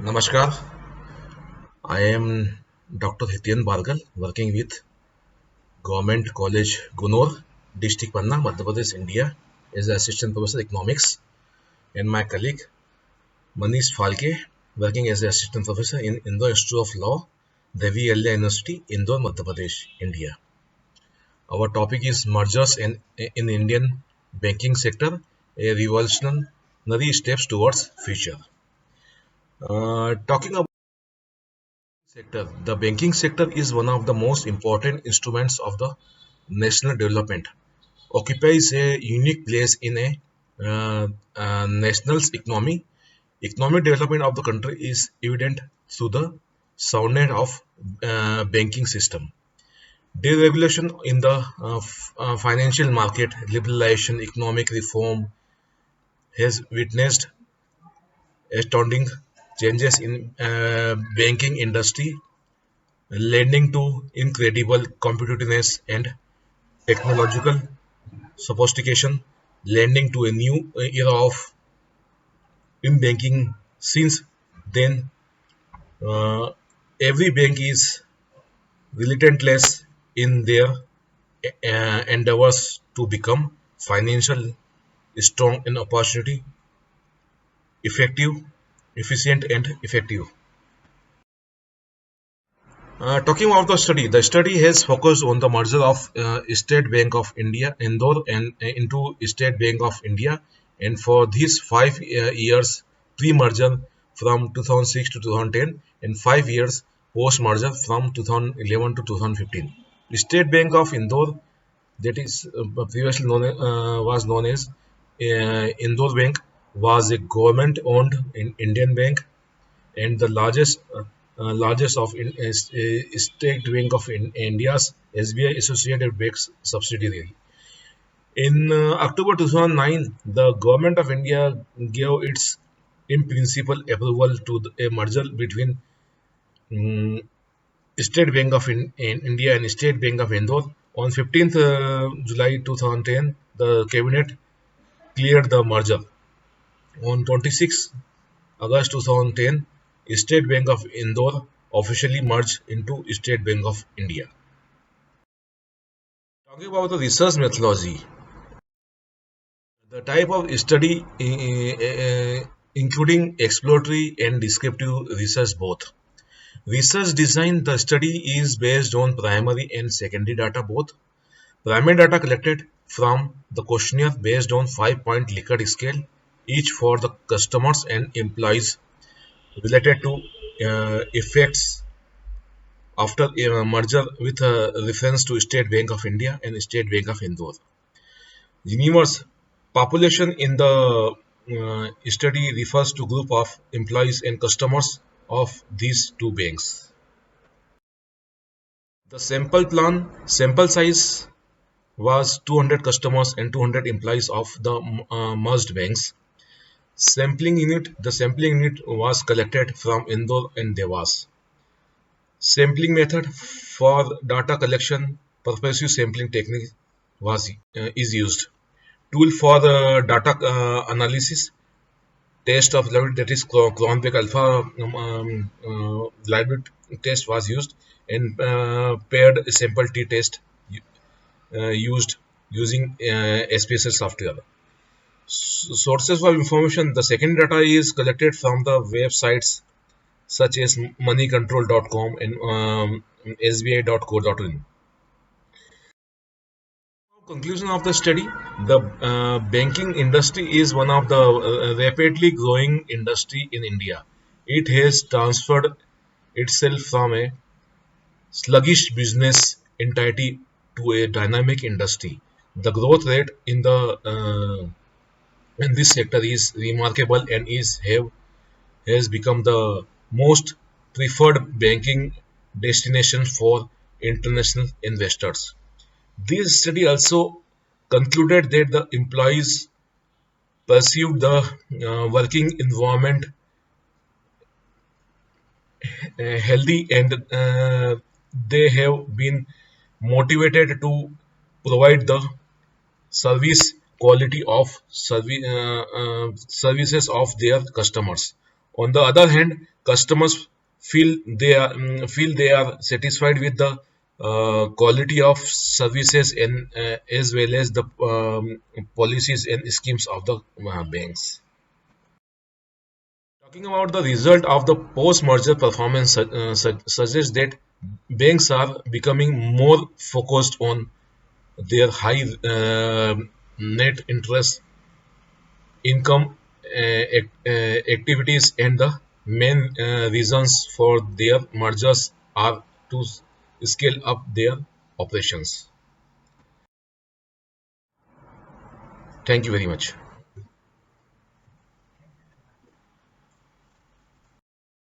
Namaskar, I am Dr. Hityen Bargal working with Government College Gunor, District Panna, Madhya Pradesh, India as Assistant Professor Economics, and my colleague Manish Phalke working as Assistant Professor in Indore Institute of Law, Devi Alya University, Indore, Madhya Pradesh, India. Our topic is mergers in Indian banking sector, a revolutionary steps towards future. Talking about sector. The banking sector is one of the most important instruments of the national development. Occupies a unique place in a national's economy. Economic development of the country is evident through the soundness of banking system. Deregulation in the financial market, liberalization, economic reform has witnessed astounding changes in banking industry lending to incredible competitiveness and technological sophistication, lending to a new era of in banking. Since then, uh, every bank is relentless in their endeavors to become financial strong in opportunity, effective, efficient, and effective. Talking about the study has focused on the merger of State Bank of India, Indore, and into State Bank of India, and for these 5 years pre-merger from 2006 to 2010, and 5 years post-merger from 2011 to 2015. State Bank of Indore, that is previously was known as Indore Bank, was a government-owned Indian bank and the largest of state wing of India's SBI Associated Banks subsidiary. In October 2009, the government of India gave its in principle approval to a merger between um, State Bank of India and State Bank of Indore. On 15th July 2010, the cabinet cleared the merger. On 26th August 2010, State Bank of Indore officially merged into State Bank of India. Talking about the research methodology, the type of study including exploratory and descriptive research both. Research design, the study is based on primary and secondary data both. Primary data collected from the questionnaire based on 5-point Likert scale, each for the customers and employees related to effects after a merger with a reference to State Bank of India and State Bank of Indore. Universe population in the study refers to group of employees and customers of these two banks. The sample size was 200 customers and 200 employees of the merged banks. The sampling unit was collected from Indore and Devas. Sampling method for data collection, pervasive sampling technique is used. Tool for the data analysis, test of liability, that is Cronbach alpha liability test was used, and paired sample t test used using SPSS software. Sources for information, the second data is collected from the websites such as moneycontrol.com and sbi.co.in. Conclusion of the study, the banking industry is one of the rapidly growing industry in India. It has transferred itself from a sluggish business entity to a dynamic industry. The growth rate in this sector is remarkable and has become the most preferred banking destination for international investors. This study also concluded that the employees perceived the working environment healthy and they have been motivated to provide the service quality of services of their customers. On the other hand, customers feel they are satisfied with the quality of services and as well as the policies and schemes of the banks. Talking about the result of the post-merger performance suggests that banks are becoming more focused on their high net interest income activities, and the main reasons for their mergers are to scale up their operations. Thank you very much.